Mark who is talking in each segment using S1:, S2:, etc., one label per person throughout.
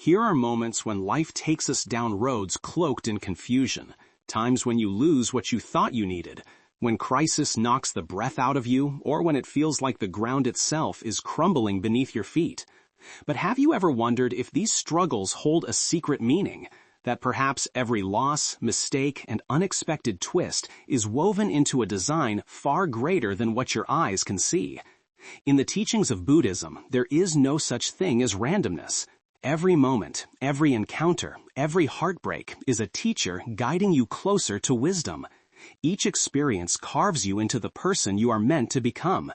S1: Here are moments when life takes us down roads cloaked in confusion, times when you lose what you thought you needed, when crisis knocks the breath out of you, or when it feels like the ground itself is crumbling beneath your feet. But have you ever wondered if these struggles hold a secret meaning? That perhaps every loss, mistake, and unexpected twist is woven into a design far greater than what your eyes can see. In the teachings of Buddhism, there is no such thing as randomness. Every moment, every encounter, every heartbreak is a teacher guiding you closer to wisdom. Each experience carves you into the person you are meant to become.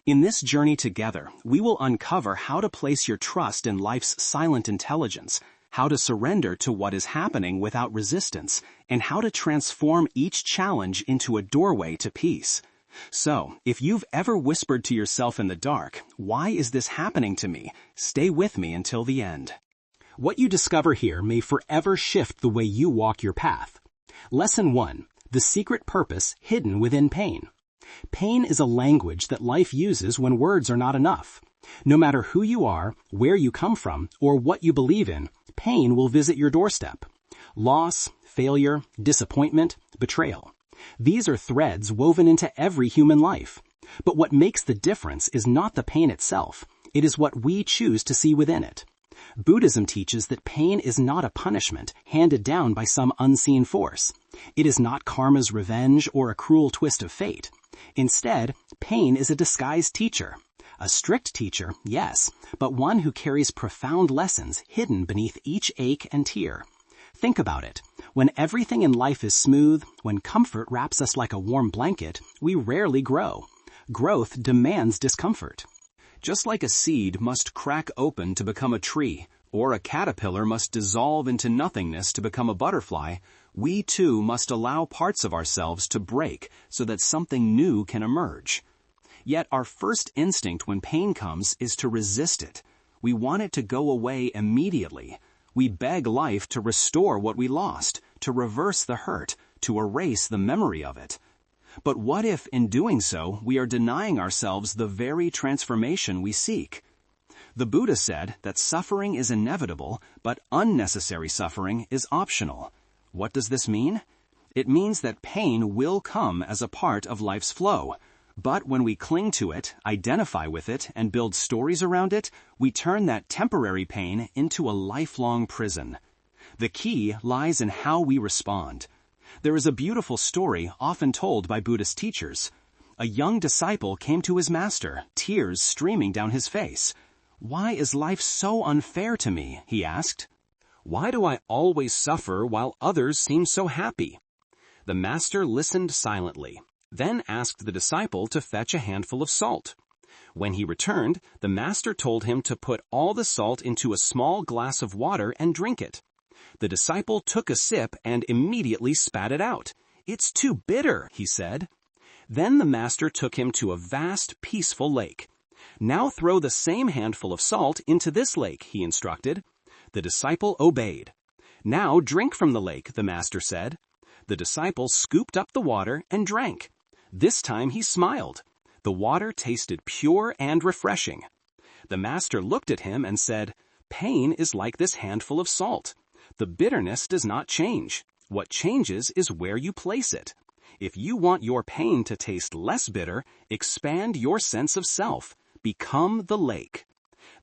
S1: In this journey together, we will uncover how to place your trust in life's silent intelligence, how to surrender to what is happening without resistance, and how to transform each challenge into a doorway to peace. So, if you've ever whispered to yourself in the dark, "Why is this happening to me?" stay with me until the end.
S2: What you discover here may forever shift the way you walk your path. Lesson 1. The secret purpose hidden within pain. Pain is a language that life uses when words are not enough. No matter who you are, where you come from, or what you believe in, pain will visit your doorstep. Loss, failure, disappointment, betrayal. These are threads woven into every human life. But what makes the difference is not the pain itself. It is what we choose to see within it. Buddhism teaches that pain is not a punishment handed down by some unseen force. It is not karma's revenge or a cruel twist of fate. Instead, pain is a disguised teacher. A strict teacher, yes, but one who carries profound lessons hidden beneath each ache and tear. Think about it. When everything in life is smooth, when comfort wraps us like a warm blanket, we rarely grow. Growth demands discomfort.
S1: Just like a seed must crack open to become a tree, or a caterpillar must dissolve into nothingness to become a butterfly, we too must allow parts of ourselves to break so that something new can emerge. Yet our first instinct when pain comes is to resist it. We want it to go away immediately. We beg life to restore what we lost, to reverse the hurt, to erase the memory of it. But what if, in doing so, we are denying ourselves the very transformation we seek? The Buddha said that suffering is inevitable, but unnecessary suffering is optional. What does this mean? It means that pain will come as a part of life's flow. But when we cling to it, identify with it, and build stories around it, we turn that temporary pain into a lifelong prison. The key lies in how we respond. There is a beautiful story often told by Buddhist teachers. A young disciple came to his master, tears streaming down his face. "Why is life so unfair to me?" he asked. "Why do I always suffer while others seem so happy?" The master listened silently, then asked the disciple to fetch a handful of salt. When he returned, the master told him to put all the salt into a small glass of water and drink it. The disciple took a sip and immediately spat it out. "It's too bitter," he said. Then the master took him to a vast, peaceful lake. "Now throw the same handful of salt into this lake," he instructed. The disciple obeyed. "Now drink from the lake," the master said. The disciple scooped up the water and drank. This time he smiled. The water tasted pure and refreshing. The master looked at him and said, "Pain is like this handful of salt. The bitterness does not change. What changes is where you place it. If you want your pain to taste less bitter, expand your sense of self. Become the lake."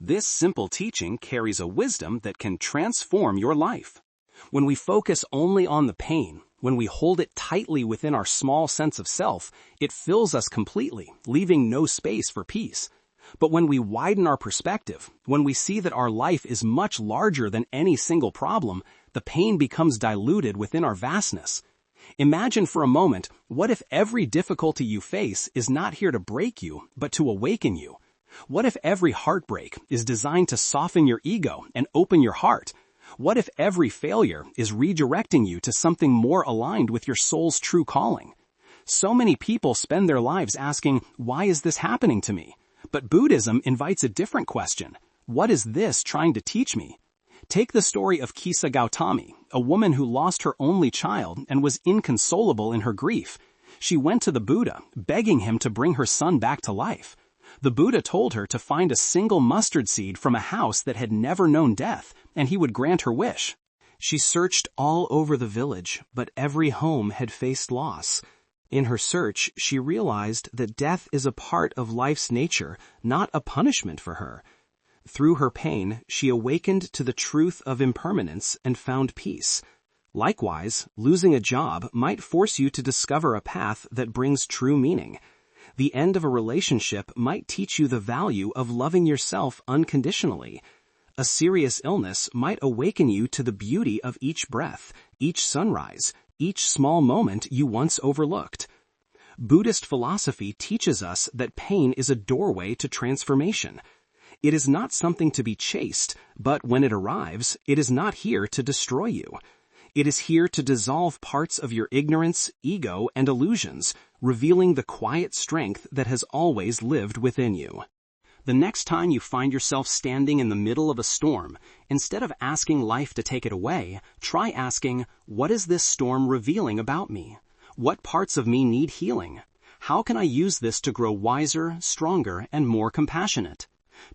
S1: This simple teaching carries a wisdom that can transform your life. When we focus only on the pain, when we hold it tightly within our small sense of self, it fills us completely, leaving no space for peace. But when we widen our perspective, when we see that our life is much larger than any single problem, the pain becomes diluted within our vastness. Imagine for a moment, what if every difficulty you face is not here to break you, but to awaken you? What if every heartbreak is designed to soften your ego and open your heart? What if every failure is redirecting you to something more aligned with your soul's true calling? So many people spend their lives asking, "Why is this happening to me?" But Buddhism invites a different question. What is this trying to teach me? Take the story of Kisa Gautami, a woman who lost her only child and was inconsolable in her grief. She went to the Buddha, begging him to bring her son back to life.
S2: The Buddha told her to find a single mustard seed from a house that had never known death, and he would grant her wish. She searched all over the village, but every home had faced loss. In her search, she realized that death is a part of life's nature, not a punishment for her. Through her pain, she awakened to the truth of impermanence and found peace. Likewise, losing a job might force you to discover a path that brings true meaning. The end of a relationship might teach you the value of loving yourself unconditionally. A serious illness might awaken you to the beauty of each breath, each sunrise, each small moment you once overlooked. Buddhist philosophy teaches us that pain is a doorway to transformation. It is not something to be chased, but when it arrives, it is not here to destroy you. It is here to dissolve parts of your ignorance, ego, and illusions, revealing the quiet strength that has always lived within you. The next time you find yourself standing in the middle of a storm, instead of asking life to take it away, try asking, what is this storm revealing about me? What parts of me need healing? How can I use this to grow wiser, stronger, and more compassionate?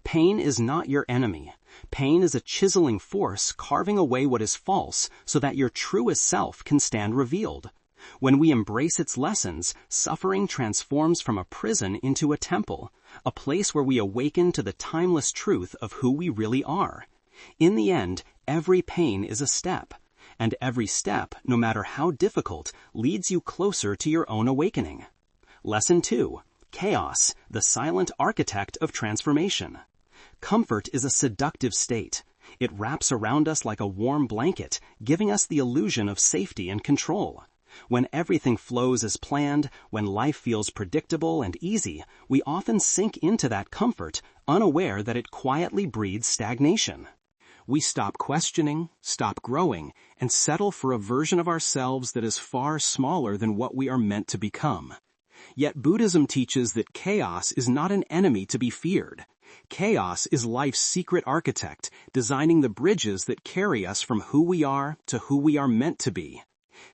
S2: Pain is not your enemy. Pain is a chiseling force carving away what is false so that your truest self can stand revealed. When we embrace its lessons, suffering transforms from a prison into a temple, a place where we awaken to the timeless truth of who we really are. In the end, every pain is a step, and every step, no matter how difficult, leads you closer to your own awakening. Lesson 2. Chaos, the silent architect of transformation. Comfort is a seductive state. It wraps around us like a warm blanket, giving us the illusion of safety and control. When everything flows as planned, when life feels predictable and easy, we often sink into that comfort, unaware that it quietly breeds stagnation. We stop questioning, stop growing, and settle for a version of ourselves that is far smaller than what we are meant to become. Yet Buddhism teaches that chaos is not an enemy to be feared. Chaos is life's secret architect, designing the bridges that carry us from who we are to who we are meant to be.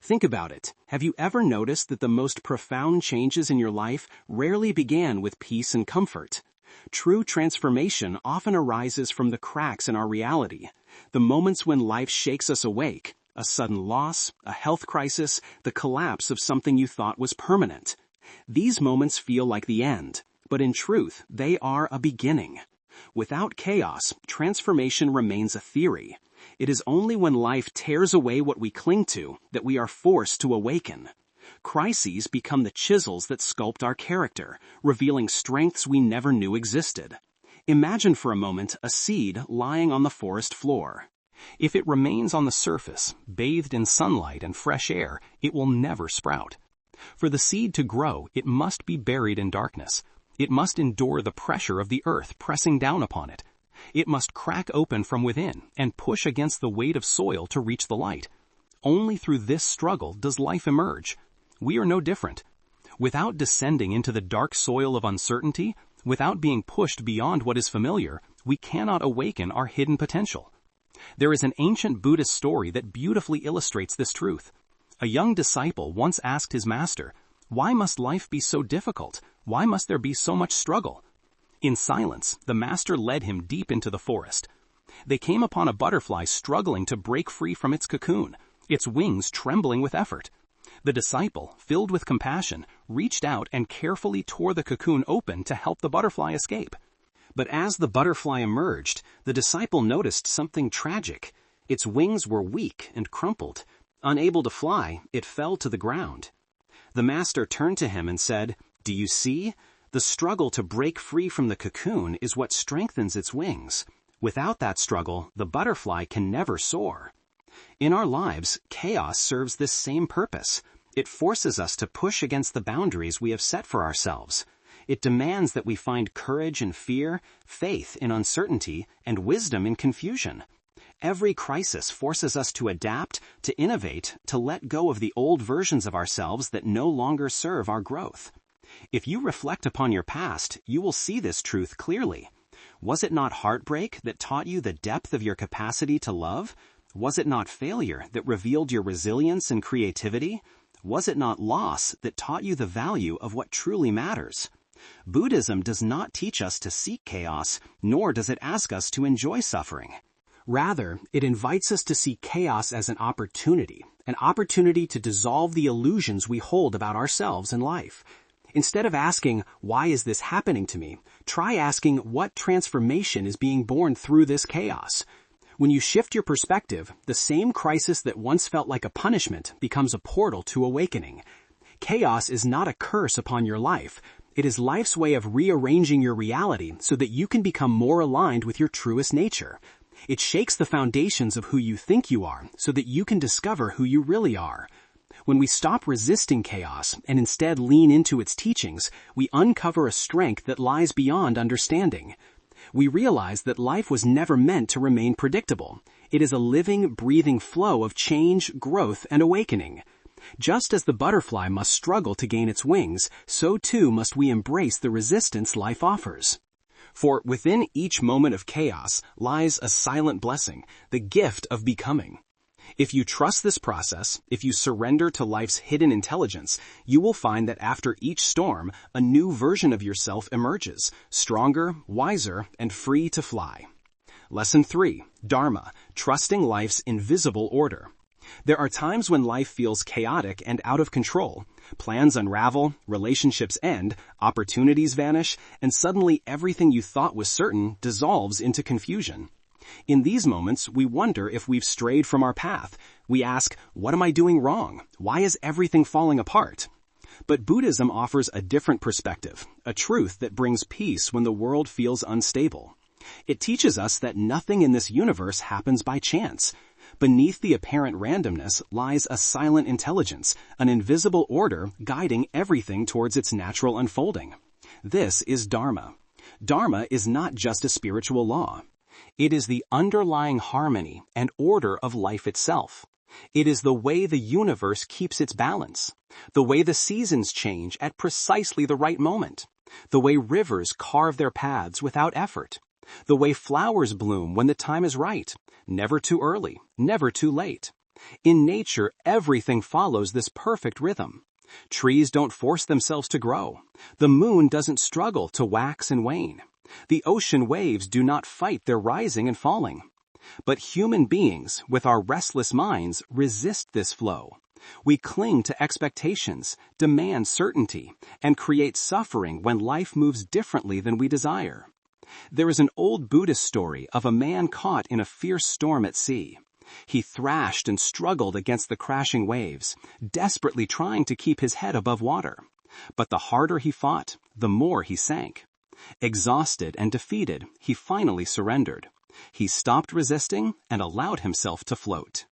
S2: Think about it. Have you ever noticed that the most profound changes in your life rarely began with peace and comfort? True transformation often arises from the cracks in our reality, the moments when life shakes us awake, a sudden loss, a health crisis, the collapse of something you thought was permanent. These moments feel like the end, but in truth, they are a beginning. Without chaos, transformation remains a theory. It is only when life tears away what we cling to that we are forced to awaken. Crises become the chisels that sculpt our character, revealing strengths we never knew existed. Imagine for a moment a seed lying on the forest floor. If it remains on the surface, bathed in sunlight and fresh air, it will never sprout. For the seed to grow, it must be buried in darkness. It must endure the pressure of the earth pressing down upon it. It must crack open from within and push against the weight of soil to reach the light. Only through this struggle does life emerge. We are no different. Without descending into the dark soil of uncertainty, without being pushed beyond what is familiar, we cannot awaken our hidden potential. There is an ancient Buddhist story that beautifully illustrates this truth. A young disciple once asked his master, "Why must life be so difficult? Why must there be so much struggle?" In silence, the master led him deep into the forest. They came upon a butterfly struggling to break free from its cocoon, its wings trembling with effort. The disciple, filled with compassion, reached out and carefully tore the cocoon open to help the butterfly escape. But as the butterfly emerged, the disciple noticed something tragic. Its wings were weak and crumpled. Unable to fly, it fell to the ground. The master turned to him and said, "Do you see? The struggle to break free from the cocoon is what strengthens its wings. Without that struggle, the butterfly can never soar." In our lives, chaos serves this same purpose. It forces us to push against the boundaries we have set for ourselves. It demands that we find courage in fear, faith in uncertainty, and wisdom in confusion. Every crisis forces us to adapt, to innovate, to let go of the old versions of ourselves that no longer serve our growth. If you reflect upon your past, you will see this truth clearly. Was it not heartbreak that taught you the depth of your capacity to love? Was it not failure that revealed your resilience and creativity? Was it not loss that taught you the value of what truly matters?
S1: Buddhism does not teach us to seek chaos, nor does it ask us to enjoy suffering.
S2: Rather, it invites us to see chaos as an opportunity to dissolve the illusions we hold about ourselves and life. Instead of asking, why is this happening to me, try asking what transformation is being born through this chaos. When you shift your perspective, the same crisis that once felt like a punishment becomes a portal to awakening. Chaos is not a curse upon your life. It is life's way of rearranging your reality so that you can become more aligned with your truest nature. It shakes the foundations of who you think you are so that you can discover who you really are. When we stop resisting chaos and instead lean into its teachings, we uncover a strength that lies beyond understanding. We realize that life was never meant to remain predictable. It is a living, breathing flow of change, growth, and awakening. Just as the butterfly must struggle to gain its wings, so too must we embrace the resistance life offers. For within each moment of chaos lies a silent blessing, the gift of becoming. If you trust this process, if you surrender to life's hidden intelligence, you will find that after each storm, a new version of yourself emerges, stronger, wiser, and free to fly. Lesson 3. Dharma, trusting life's invisible order. There are times when life feels chaotic and out of control. Plans unravel, relationships end, opportunities vanish, and suddenly everything you thought was certain dissolves into confusion. In these moments, we wonder if we've strayed from our path. We ask, what am I doing wrong? Why is everything falling apart? But Buddhism offers a different perspective, a truth that brings peace when the world feels unstable. It teaches us that nothing in this universe happens by chance. Beneath the apparent randomness lies a silent intelligence, an invisible order guiding everything towards its natural unfolding. This is Dharma. Dharma is not just a spiritual law. It is the underlying harmony and order of life itself. It is the way the universe keeps its balance, the way the seasons change at precisely the right moment, the way rivers carve their paths without effort, the way flowers bloom when the time is right, never too early, never too late. In nature, everything follows this perfect rhythm. Trees don't force themselves to grow. The moon doesn't struggle to wax and wane. The ocean waves do not fight their rising and falling. But human beings, with our restless minds, resist this flow. We cling to expectations, demand certainty, and create suffering when life moves differently than we desire. There is an old Buddhist story of a man caught in a fierce storm at sea. He thrashed and struggled against the crashing waves, desperately trying to keep his head above water. But the harder he fought, the more he sank. Exhausted and defeated, he finally surrendered. He stopped resisting and allowed himself to float.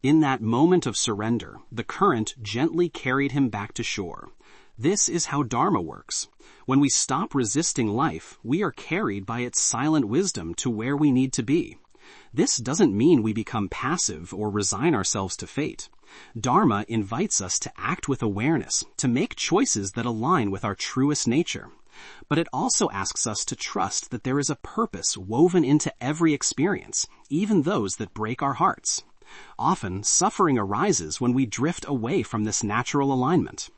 S2: In that moment of surrender, the current gently carried him back to shore. This is how Dharma works. When we stop resisting life, we are carried by its silent wisdom to where we need to be. This doesn't mean we become passive or resign ourselves to fate. Dharma invites us to act with awareness, to make choices that align with our truest nature. But it also asks us to trust that there is a purpose woven into every experience, even those that break our hearts. Often, suffering arises when we drift away from this natural alignment.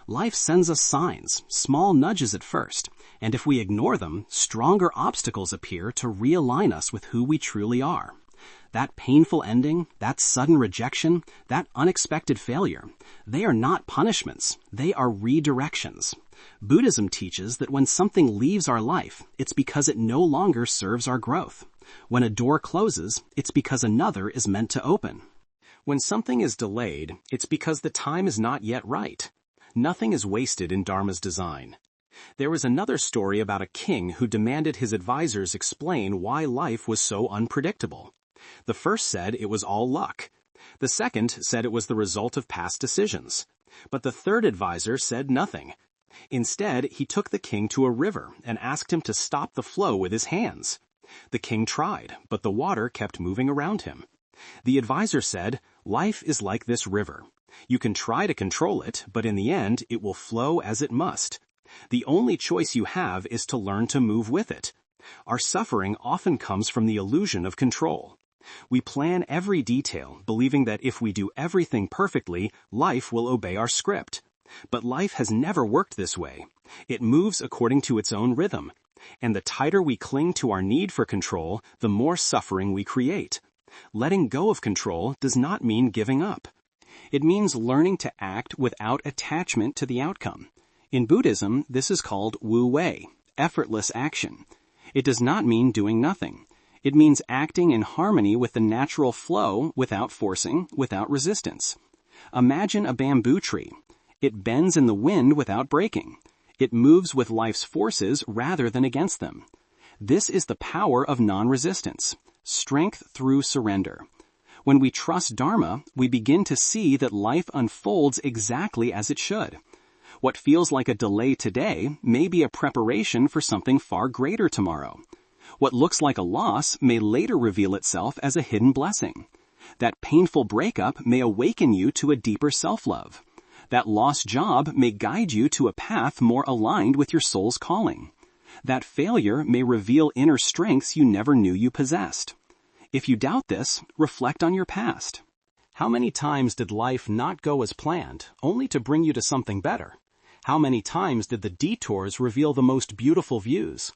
S2: Life sends us signs, small nudges at first, and if we ignore them, stronger obstacles appear to realign us with who we truly are. That painful ending, that sudden rejection, that unexpected failure, they are not punishments, they are redirections. Buddhism teaches that when something leaves our life, it's because it no longer serves our growth. When a door closes, it's because another is meant to open. When something is delayed, it's because the time is not yet right. Nothing is wasted in Dharma's design. There was another story about a king who demanded his advisors explain why life was so unpredictable. The first said it was all luck. The second said it was the result of past decisions. But the third advisor said nothing. Instead, he took the king to a river and asked him to stop the flow with his hands. The king tried, but the water kept moving around him. The advisor said, "Life is like this river. You can try to control it, but in the end, it will flow as it must. The only choice you have is to learn to move with it." Our suffering often comes from the illusion of control. We plan every detail, believing that if we do everything perfectly, life will obey our script. But life has never worked this way. It moves according to its own rhythm. And the tighter we cling to our need for control, the more suffering we create. Letting go of control does not mean giving up. It means learning to act without attachment to the outcome. In Buddhism, this is called Wu Wei, effortless action. It does not mean doing nothing. It means acting in harmony with the natural flow without forcing, without resistance. Imagine a bamboo tree. It bends in the wind without breaking. It moves with life's forces rather than against them. This is the power of non-resistance, strength through surrender. When we trust Dharma, we begin to see that life unfolds exactly as it should. What feels like a delay today may be a preparation for something far greater tomorrow. What looks like a loss may later reveal itself as a hidden blessing. That painful breakup may awaken you to a deeper self-love. That lost job may guide you to a path more aligned with your soul's calling. That failure may reveal inner strengths you never knew you possessed. If you doubt this, reflect on your past. How many times did life not go as planned, only to bring you to something better? How many times did the detours reveal the most beautiful views?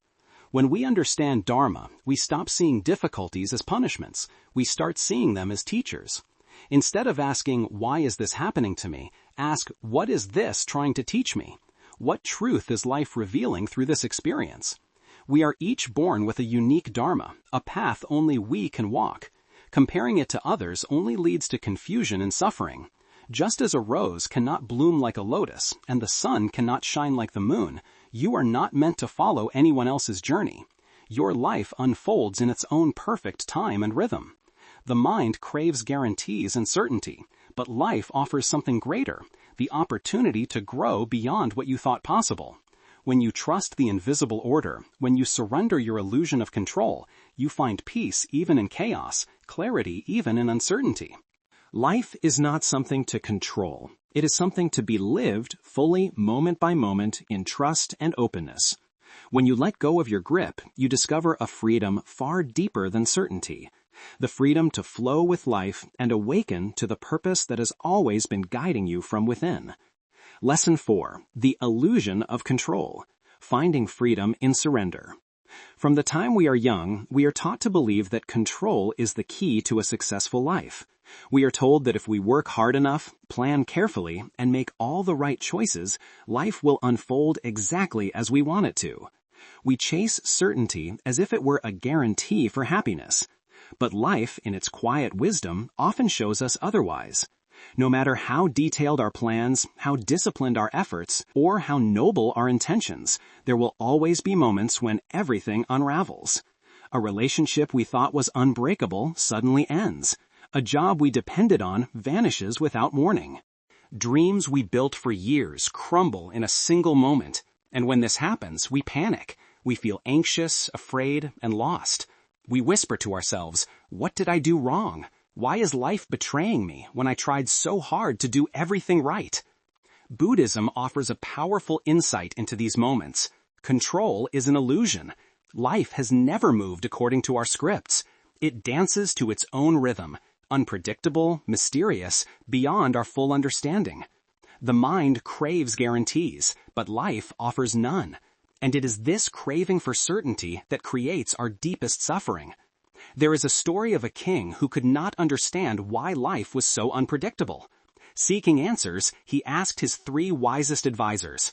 S2: When we understand Dharma, we stop seeing difficulties as punishments. We start seeing them as teachers. Instead of asking, why is this happening to me? Ask, what is this trying to teach me? What truth is life revealing through this experience? We are each born with a unique Dharma, a path only we can walk. Comparing it to others only leads to confusion and suffering. Just as a rose cannot bloom like a lotus, and the sun cannot shine like the moon, you are not meant to follow anyone else's journey. Your life unfolds in its own perfect time and rhythm. The mind craves guarantees and certainty, but life offers something greater, the opportunity to grow beyond what you thought possible. When you trust the invisible order, when you surrender your illusion of control, you find peace even in chaos, clarity even in uncertainty. Life is not something to control. It is something to be lived fully, moment by moment, in trust and openness. When you let go of your grip, you discover a freedom far deeper than certainty. The freedom to flow with life and awaken to the purpose that has always been guiding you from within. Lesson 4. The illusion of control. Finding freedom in surrender. From the time we are young, we are taught to believe that control is the key to a successful life. We are told that if we work hard enough, plan carefully, and make all the right choices, life will unfold exactly as we want it to. We chase certainty as if it were a guarantee for happiness. But life, in its quiet wisdom, often shows us otherwise. No matter how detailed our plans, how disciplined our efforts, or how noble our intentions, there will always be moments when everything unravels. A relationship we thought was unbreakable suddenly ends. A job we depended on vanishes without warning. Dreams we built for years crumble in a single moment, and when this happens, we panic. We feel anxious, afraid, and lost. We whisper to ourselves, what did I do wrong? Why is life betraying me when I tried so hard to do everything right? Buddhism offers a powerful insight into these moments. Control is an illusion. Life has never moved according to our scripts. It dances to its own rhythm, unpredictable, mysterious, beyond our full understanding. The mind craves guarantees, but life offers none. And it is this craving for certainty that creates our deepest suffering. There is a story of a king who could not understand why life was so unpredictable. Seeking answers, he asked his 3 wisest advisors.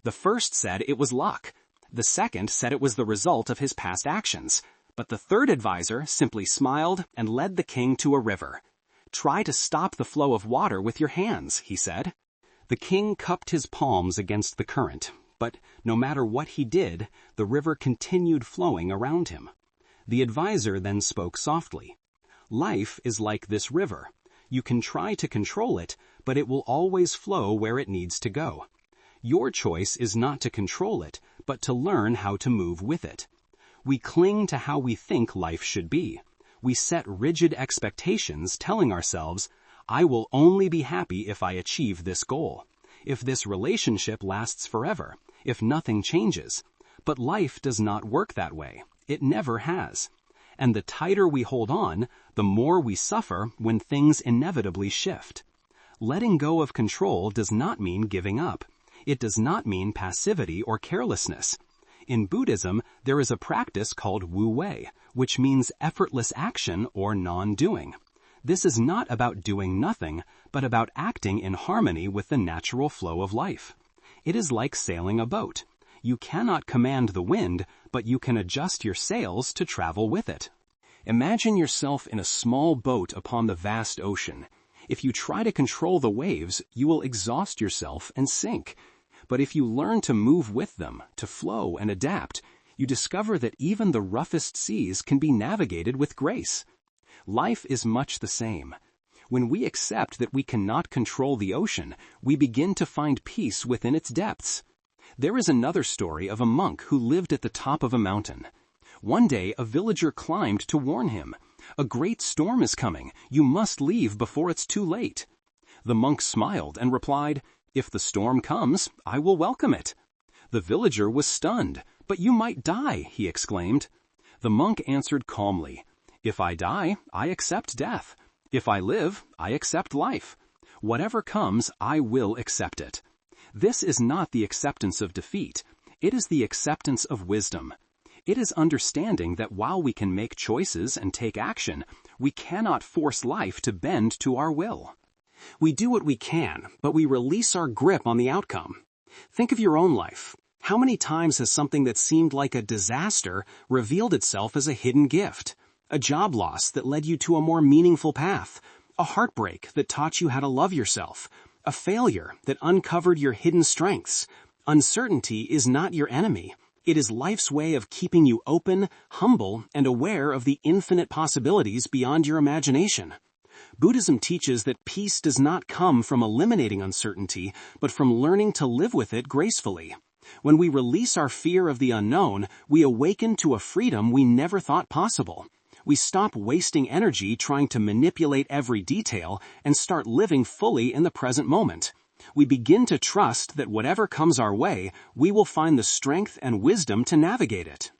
S2: The first said it was luck. The second said it was the result of his past actions. But the third advisor simply smiled and led the king to a river. Try to stop the flow of water with your hands, he said. The king cupped his palms against the current, but no matter what he did, the river continued flowing around him. The advisor then spoke softly. Life is like this river. You can try to control it, but it will always flow where it needs to go. Your choice is not to control it, but to learn how to move with it. We cling to how we think life should be. We set rigid expectations, telling ourselves, I will only be happy if I achieve this goal, if this relationship lasts forever, if nothing changes. But life does not work that way. It never has. And the tighter we hold on, the more we suffer when things inevitably shift.
S1: Letting go of control does not mean giving up. It does not mean passivity or carelessness. In Buddhism, there is a practice called wu-wei, which means effortless action or non-doing. This is not about doing nothing, but about acting in harmony with the natural flow of life. It is like sailing a boat. You cannot command the wind, but you can adjust your sails to travel with it. Imagine yourself in a small boat upon the vast ocean. If you try to control the waves, you will exhaust yourself and sink. But if you learn to move with them, to flow and adapt, you discover that even the roughest seas can be navigated with grace. Life is much the same. When we accept that we cannot control the ocean, we begin to find peace within its depths. There is another story of a monk who lived at the top of a mountain. One day, a villager climbed to warn him, "A great storm is coming. You must leave before it's too late." The monk smiled and replied, "If the storm comes, I will welcome it." The villager was stunned. "But you might die," he exclaimed. The monk answered calmly, "If I die, I accept death. If I live, I accept life. Whatever comes, I will accept it." This is not the acceptance of defeat. It is the acceptance of wisdom. It is understanding that while we can make choices and take action, we cannot force life to bend to our will. We do what we can, but we release our grip on the outcome. Think of your own life. How many times has something that seemed like a disaster revealed itself as a hidden gift? A job loss that led you to a more meaningful path. A heartbreak that taught you how to love yourself. A failure that uncovered your hidden strengths. Uncertainty is not your enemy. It is life's way of keeping you open, humble, and aware of the infinite possibilities beyond your imagination. Buddhism teaches that peace does not come from eliminating uncertainty, but from learning to live with it gracefully. When we release our fear of the unknown, we awaken to a freedom we never thought possible. We stop wasting energy trying to manipulate every detail and start living fully in the present moment. We begin to trust that whatever comes our way, we will find the strength and wisdom to navigate it.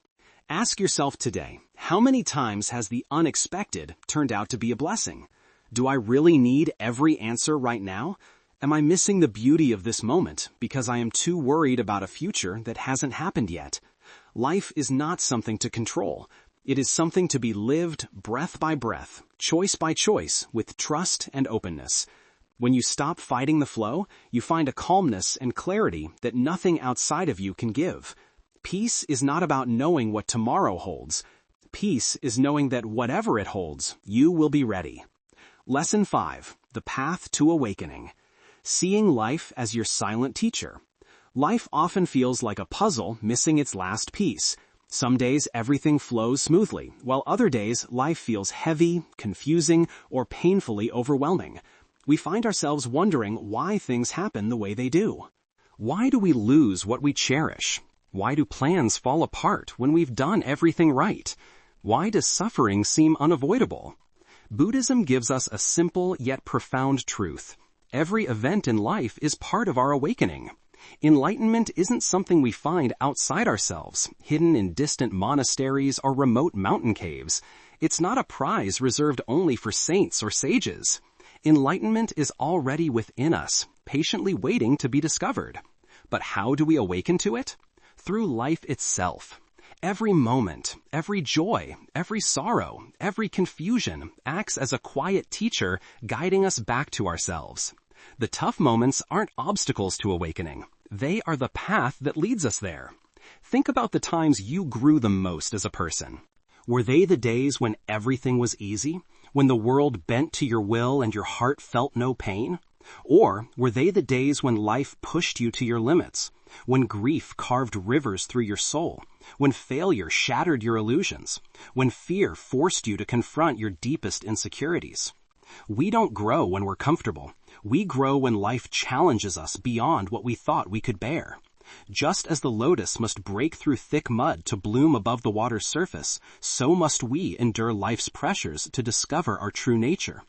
S1: Ask yourself today, how many times has the unexpected turned out to be a blessing? Do I really need every answer right now? Am I missing the beauty of this moment because I am too worried about a future that hasn't happened yet? Life is not something to control. It is something to be lived breath by breath, choice by choice, with trust and openness. When you stop fighting the flow, you find a calmness and clarity that nothing outside of you can give. Peace is not about knowing what tomorrow holds. Peace is knowing that whatever it holds, you will be ready. Lesson 5. The Path to Awakening. Seeing life as your silent teacher. Life often feels like a puzzle missing its last piece. Some days everything flows smoothly, while other days life feels heavy, confusing, or painfully overwhelming. We find ourselves wondering why things happen the way they do. Why do we lose what we cherish? Why do plans fall apart when we've done everything right? Why does suffering seem unavoidable? Buddhism gives us a simple yet profound truth. Every event in life is part of our awakening. Enlightenment isn't something we find outside ourselves, hidden in distant monasteries or remote mountain caves. It's not a prize reserved only for saints or sages. Enlightenment is already within us, patiently waiting to be discovered. But how do we awaken to it? Through life itself. Every moment, every joy, every sorrow, every confusion acts as a quiet teacher guiding us back to ourselves. The tough moments aren't obstacles to awakening. They are the path that leads us there. Think about the times you grew the most as a person. Were they the days when everything was easy? When the world bent to your will and your heart felt no pain? Or were they the days when life pushed you to your limits? When grief carved rivers through your soul? When failure shattered your illusions? When fear forced you to confront your deepest insecurities? We don't grow when we're comfortable. We grow when life challenges us beyond what we thought we could bear. Just as the lotus must break through thick mud to bloom above the water's surface, so must we endure life's pressures to discover our true nature.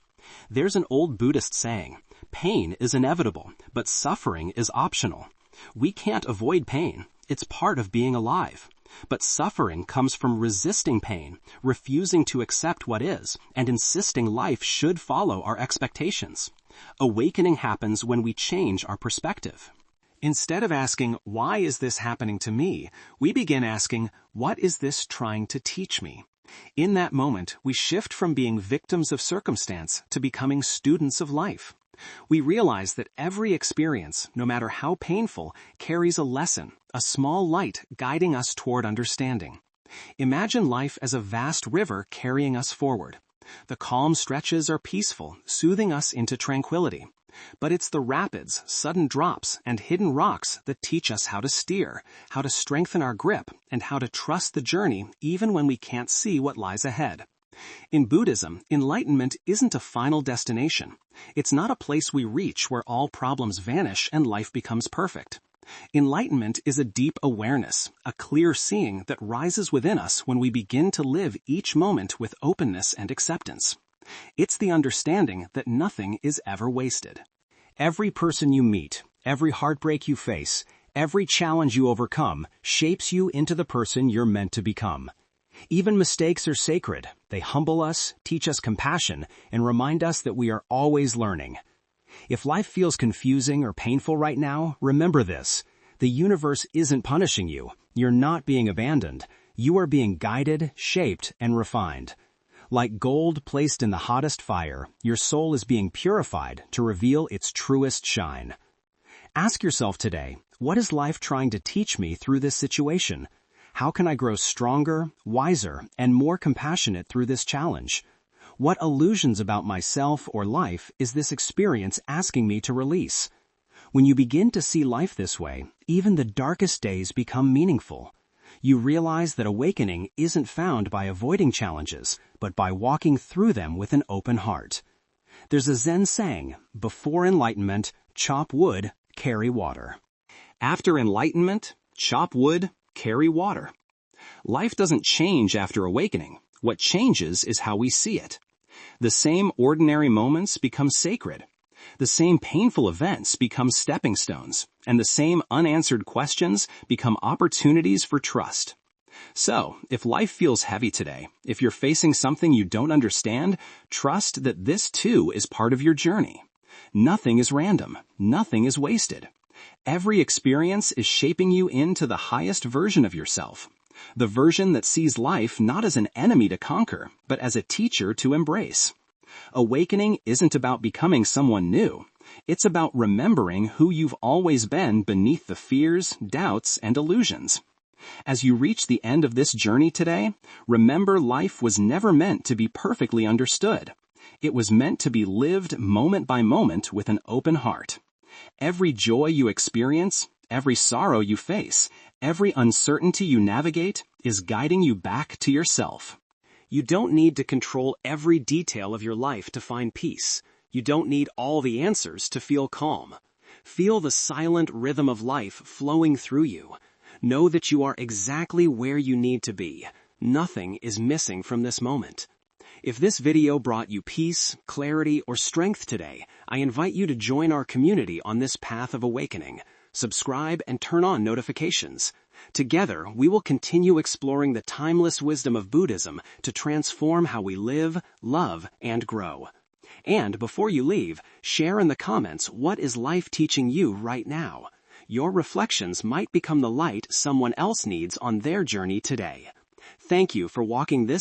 S1: There's an old Buddhist saying, "Pain is inevitable, but suffering is optional." We can't avoid pain. It's part of being alive. But suffering comes from resisting pain, refusing to accept what is, and insisting life should follow our expectations.
S2: Awakening happens when we change our perspective. Instead of asking, why is this happening to me, we begin asking, what is this trying to teach me? In that moment, we shift from being victims of circumstance to becoming students of life. We realize that every experience, no matter how painful, carries a lesson, a small light guiding us toward understanding. Imagine life as a vast river carrying us forward. The calm stretches are peaceful, soothing us into tranquility. But it's the rapids, sudden drops, and hidden rocks that teach us how to steer, how to strengthen our grip, and how to trust the journey even when we can't see what lies ahead. In Buddhism, enlightenment isn't a final destination. It's not a place we reach where all problems vanish and life becomes perfect. Enlightenment is a deep awareness, a clear seeing that rises within us when we begin to live each moment with openness and acceptance. It's the understanding that nothing is ever wasted. Every person you meet, every heartbreak you face, every challenge you overcome shapes you into the person you're meant to become. Even mistakes are sacred. They humble us, teach us compassion, and remind us that we are always learning. If life feels confusing or painful right now, remember this. The universe isn't punishing you. You're not being abandoned. You are being guided, shaped, and refined. Like gold placed in the hottest fire, your soul is being purified to reveal its truest shine. Ask yourself today, what is life trying to teach me through this situation? How can I grow stronger, wiser, and more compassionate through this challenge? What illusions about myself or life is this experience asking me to release? When you begin to see life this way, even the darkest days become meaningful. You realize that awakening isn't found by avoiding challenges, but by walking through them with an open heart. There's a Zen saying, before enlightenment, chop wood, carry water. After enlightenment, chop wood, carry water. Life doesn't change after awakening. What changes is how we see it. The same ordinary moments become sacred. The same painful events become stepping stones, and the same unanswered questions become opportunities for trust. So, if life feels heavy today, if you're facing something you don't understand, trust that this too is part of your journey. Nothing is random. Nothing is wasted. Every experience is shaping you into the highest version of yourself. The version that sees life not as an enemy to conquer, but as a teacher to embrace. Awakening isn't about becoming someone new. It's about remembering who you've always been beneath the fears, doubts, and illusions. As you reach the end of this journey today, remember life was never meant to be perfectly understood. It was meant to be lived moment by moment with an open heart. Every joy you experience, every sorrow you face, every uncertainty you navigate is guiding you back to yourself. You don't need to control every detail of your life to find peace. You don't need all the answers to feel calm. Feel the silent rhythm of life flowing through you. Know that you are exactly where you need to be. Nothing is missing from this moment. If this video brought you peace, clarity, or strength today, I invite you to join our community on this path of awakening. Subscribe and turn on notifications. Together, we will continue exploring the timeless wisdom of Buddhism to transform how we live, love, and grow. And before you leave, share in the comments what is life teaching you right now. Your reflections might become the light someone else needs on their journey today. Thank you for walking this